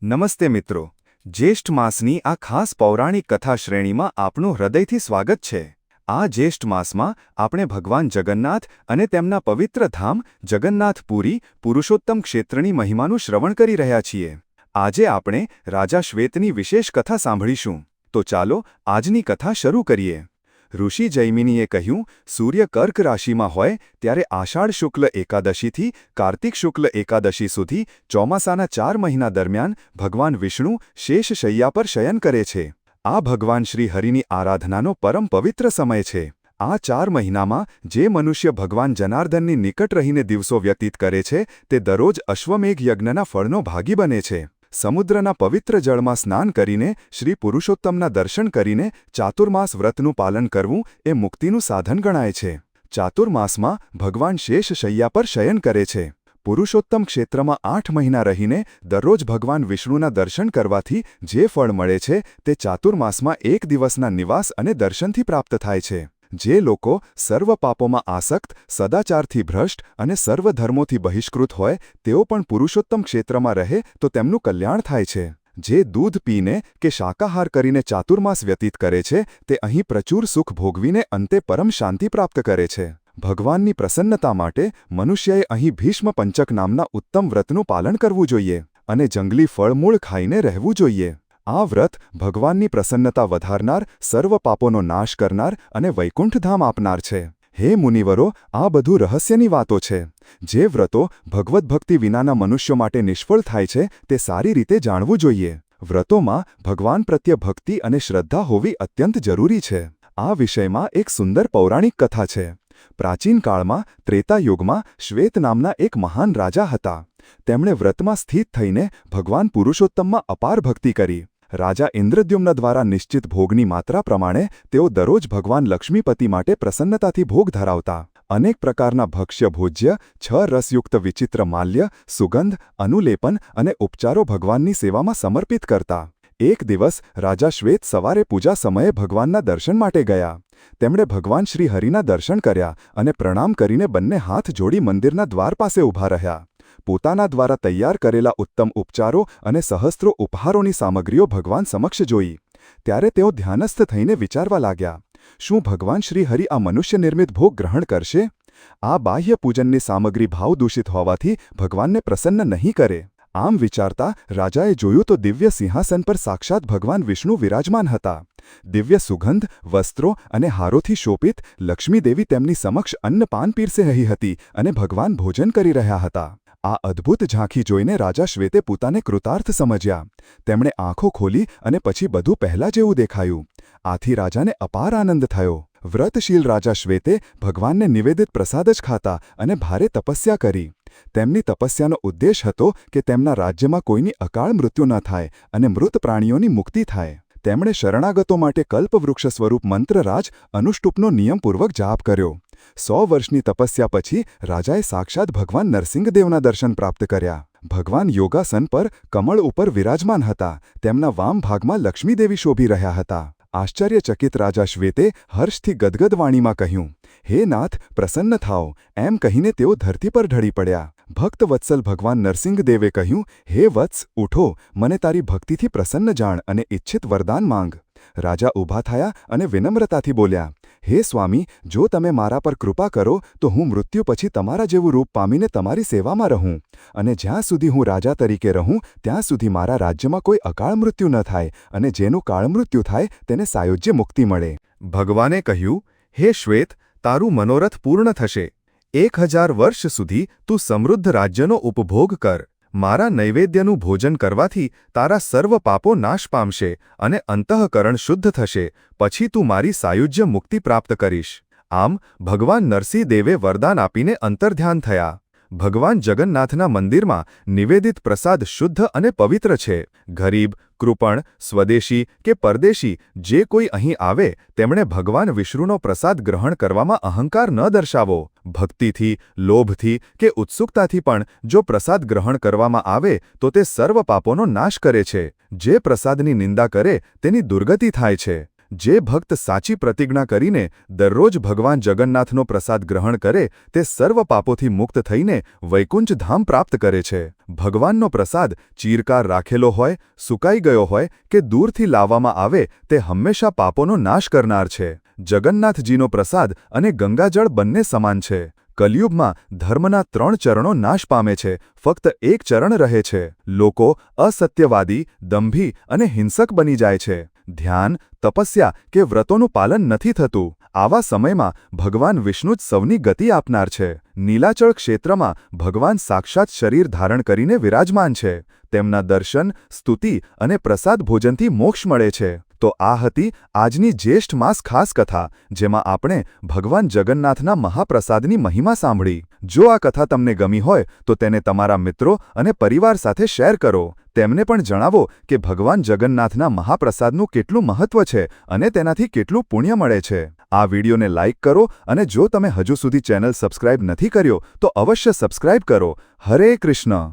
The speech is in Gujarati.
નમસ્તે મિત્રો, જ્યેષ્ઠ માસની આ ખાસ પૌરાણિક કથા શ્રેણીમાં આપનું હૃદયથી સ્વાગત છે. આ જ્યેષ્ઠ માસમાં આપણે ભગવાન જગન્નાથ અને તેમના પવિત્ર ધામ જગન્નાથપુરી પુરુષોત્તમ ક્ષેત્રની મહિમાનું શ્રવણ કરી રહ્યા છીએ. આજે આપણે રાજા શ્વેતની વિશેષ કથા સાંભળીશું. તો ચાલો આજની કથા શરૂ કરીએ. ઋષિ જૈમિનીએ કહ્યું, સૂર્ય કર્ક રાશિમાં હોય ત્યારે આષાઢ શુક્લ એકાદશીથી કાર્તિક શુક્લ એકાદશી સુધી ચોમાસાના 4 મહિના દરમિયાન ભગવાન વિષ્ણુ શેષ શૈયા પર શયન કરે છે. આ ભગવાન શ્રી હરિની આરાધનાનો પરમ પવિત્ર સમય છે. આ 4 મહિનામાં જે મનુષ્ય ભગવાન જનાર્દનની નિકટ રહીને દિવસો વ્યતીત કરે છે તે દરરોજ અશ્વમેઘ યજ્ઞના ફળનો ભાગી બને છે. સમુદ્રના પવિત્ર જળમાં સ્નાન કરીને શ્રી પુરુષોત્તમના દર્શન કરીને ચાતુર્માસ વ્રતનું પાલન કરવું એ મુક્તિનું સાધન ગણાય છે. ચાતુર્માસમાં ભગવાન શેષ શૈયા પર શયન કરે છે. પુરુષોત્તમ ક્ષેત્રમાં 8 મહિના રહીને દરરોજ ભગવાન વિષ્ણુના દર્શન કરવાથી જે ફળ મળે છે તે ચાતુર્માસમાં 1 દિવસના નિવાસ અને દર્શનથી પ્રાપ્ત થાય છે. જે લોકો સર્વ પાપોમાં આસક્ત, સદાચારથી ભ્રષ્ટ અને સર્વ ધર્મોથી બહિષ્કૃત હોય તેઓ પણ પુરુષોત્તમ ક્ષેત્રમાં રહે તો તેમનું કલ્યાણ થાય છે. જે દૂધ પીને કે શાકાહાર કરીને ચાતુર્માસ વ્યતીત કરે છે તે અહીં પ્રચુર સુખ ભોગવીને અંતે પરમ શાંતિ પ્રાપ્ત કરે છે. ભગવાનની પ્રસન્નતા માટે મનુષ્યએ અહીં ભીષ્મ પંચક નામના ઉત્તમ વ્રતનું પાલન કરવું જોઈએ અને જંગલી ફળમૂળ ખાઈને રહેવું જોઈએ. આ વ્રત ભગવાનની પ્રસન્નતા વધારનાર, સર્વ પાપોનો નાશ કરનાર અને વૈકુંઠધામ આપનાર છે. હે મુનિવરો, આ બધું રહસ્યની વાતો છે. જે વ્રતો ભગવદ્ ભક્તિ વિનાના મનુષ્યો માટે નિષ્ફળ થાય છે તે સારી રીતે જાણવું જોઈએ. વ્રતોમાં ભગવાન પ્રત્યે ભક્તિ અને શ્રદ્ધા હોવી અત્યંત જરૂરી છે. આ વિષયમાં એક સુંદર પૌરાણિક કથા છે. પ્રાચીન કાળમાં ત્રેતા યુગમાં શ્વેત નામના એક મહાન રાજા હતા. તેમણે વ્રતમાં સ્થિત થઈને ભગવાન પુરુષોત્તમમાં અપાર ભક્તિ કરી. રાજા ઇન્દ્રદ્યુમ્ન દ્વારા નિશ્ચિત ભોગની માત્રા પ્રમાણે તેઓ દરરોજ ભગવાન લક્ષ્મીપતિ માટે પ્રસન્નતાથી ભોગ ધરાવતા. અનેક પ્રકારના ભક્ષ્ય ભોજ્ય, 6 રસયુક્ત વિચિત્ર માલ્ય, સુગંધ, અનુલેપન અને ઉપચારો ભગવાનની સેવામાં સમર્પિત કરતા. એક દિવસ રાજા શ્વેત સવારે પૂજા સમયે ભગવાનના દર્શન માટે ગયા. તેમણે ભગવાન શ્રી હરિના દર્શન કર્યા અને પ્રણામ કરીને બંને હાથ જોડી મંદિરના દ્વાર પાસે ઊભા રહ્યા. પોતાના દ્વારા તૈયાર કરેલા ઉત્તમ ઉપચારો અને સહસ્ત્રો ઉપહારોની સામગ્રીઓ ભગવાન સમક્ષ જોઈ. ત્યારે તેઓ ધ્યાનસ્થ થઈને વિચારવા લાગ્યા, શું ભગવાન શ્રી હરિ આ મનુષ્ય નિર્મિત ભોગ ગ્રહણ કરશે? આ બાહ્ય પૂજનની સામગ્રી ભાવદૂષિત હોવાથી ભગવાનને પ્રસન્ન નહીં કરે. આમ વિચારતા રાજાએ જોયું તો દિવ્ય સિંહાસન પર સાક્ષાત ભગવાન વિષ્ણુ વિરાજમાન હતા. દિવ્ય સુગંધ, વસ્ત્રો અને હારોથી શોભિત લક્ષ્મીદેવી તેમની સમક્ષ અન્નપાન પીરસે રહી હતી અને ભગવાન ભોજન કરી રહ્યા હતા. આ અદ્ભુત ઝાંખી જોઈને રાજા શ્વેતે પોતાને કૃતાર્થ સમજ્યા. તેમણે આંખો ખોલી અને પછી બધું પહેલા જેવું દેખાયું. આથી રાજાને અપાર આનંદ થયો. વ્રતશીલ રાજા શ્વેતે ભગવાનને નિવેદિત પ્રસાદ જ ખાતા અને ભારે તપસ્યા કરી. તેમની તપસ્યાનો ઉદ્દેશ હતો કે તેમના રાજ્યમાં કોઈની અકાળ મૃત્યુ ન થાય અને મૃત પ્રાણીઓની મુક્તિ થાય. તેમણે શરણાગતો માટે કલ્પવૃક્ષ સ્વરૂપ મંત્રરાજ અનુષ્ટુપનો નિયમપૂર્વક જાપ કર્યો. 100 વર્ષની તપસ્યા પછી રાજાએ સાક્ષાત ભગવાન નરસિંહદેવના દર્શન પ્રાપ્ત કર્યા. ભગવાન યોગાસન પર કમળ ઉપર વિરાજમાન હતા. તેમના વામ ભાગમાં લક્ષ્મીદેવી શોભી રહ્યા હતા. આશ્ચર્યચકિત રાજા શ્વેતે હર્ષથી ગદગદ વાણીમાં કહ્યું, હે નાથ, પ્રસન્ન થાઓ. એમ કહીને તેઓ ધરતી પર ઢળી પડ્યા. ભક્ત વત્સલ ભગવાન નરસિંહદેવે કહ્યું, હે વત્સ, ઉઠો, મને તારી ભક્તિથી પ્રસન્ન જાણ અને ઇચ્છિત વરદાન માંગ. રાજા ઊભા થયા અને વિનમ્રતાથી બોલ્યા, હે સ્વામી, જો તમે મારા પર કૃપા કરો તો હું મૃત્યુ પછી તમારા જેવું રૂપ પામીને તમારી સેવામાં રહું અને જ્યાં સુધી હું રાજા તરીકે રહું ત્યાં સુધી મારા રાજ્યમાં કોઈ અકાળ મૃત્યુ ન થાય અને જેનું કાળમૃત્યુ થાય તેને સાયુજ્ય મુક્તિ મળે. ભગવાને કહ્યું, હે શ્વેત, તારું મનોરથ પૂર્ણ થશે. 1000 વર્ષ સુધી તું સમૃદ્ધ રાજ્યનો ઉપભોગ કર. મારા નૈવેદ્યનું ભોજન કરવાથી તારા સર્વ પાપો નાશ પામશે અને અંતઃકરણ શુદ્ધ થશે. પછી તું મારી સાયુજ્ય મુક્તિ પ્રાપ્ત કરીશ. આમ ભગવાન નરસિંહદેવે વરદાન આપીને અંતર્ધ્યાન થયા. ભગવાન જગન્નાથના મંદિરમાં નિવેદિત પ્રસાદ શુદ્ધ અને પવિત્ર છે. ગરીબ, કૃપણ, સ્વદેશી કે પરદેશી જે કોઈ અહીં આવે તેમણે ભગવાન વિષ્ણુનો પ્રસાદ ગ્રહણ કરવામાં અહંકાર ન દર્શાવો. ભક્તિથી, લોભથી કે ઉત્સુકતાથી પણ જો પ્રસાદ ગ્રહણ કરવામાં આવે તો તે સર્વ પાપોનો નાશ કરે છે. જે પ્રસાદની નિંદા કરે તેની દુર્ગતિ થાય છે. જે ભક્ત સાચી પ્રતિજ્ઞા કરીને દરરોજ ભગવાન જગન્નાથનો પ્રસાદ ગ્રહણ કરે તે સર્વ પાપોથી મુક્ત થઈને વૈકુંઠ ધામ પ્રાપ્ત કરે છે. ભગવાનનો પ્રસાદ ચીરકાર રાખેલો હોય, સુકાઈ ગયો હોય કે દૂરથી લાવવામાં આવે તે હંમેશા પાપોનો નાશ કરનાર છે. જગન્નાથજીનો પ્રસાદ અને ગંગાજળ બંને સમાન છે. કલિયુગમાં ધર્મના 3 ચરણો નાશ પામે છે, ફક્ત એક ચરણ રહે છે. લોકો અસત્યવાદી, દંભી અને હિંસક બની જાય છે. ધ્યાન, તપસ્યા કે વ્રતોનું પાલન નથી થતું. આવા સમયમાં ભગવાન વિષ્ણુ જ સૌની ગતિ આપનાર છે. નીલાચળ ક્ષેત્રમાં ભગવાન સાક્ષાત શરીર ધારણ કરીને વિરાજમાન છે. તેમના દર્શન, સ્તુતિ અને પ્રસાદ ભોજનથી મોક્ષ મળે છે. તો આ હતી આજની જ્યેષ્ઠ માસ ખાસ કથા, જેમાં આપણે ભગવાન જગન્નાથના મહાપ્રસાદની મહિમા સાંભળી. જો આ કથા તમને ગમી હોય તો તેને તમારા મિત્રો અને પરિવાર સાથે શેર કરો. તેમને પણ જણાવો કે ભગવાન જગન્નાથના મહાપ્રસાદનું કેટલું મહત્વ છે અને તેનાથી કેટલું પુણ્ય મળે છે. આ વિડીયોને લાઇક કરો અને જો તમે હજુ સુધી ચેનલ સબસ્ક્રાઇબ નથી કર્યો તો અવશ્ય સબસ્ક્રાઇબ કરો. હરે કૃષ્ણ.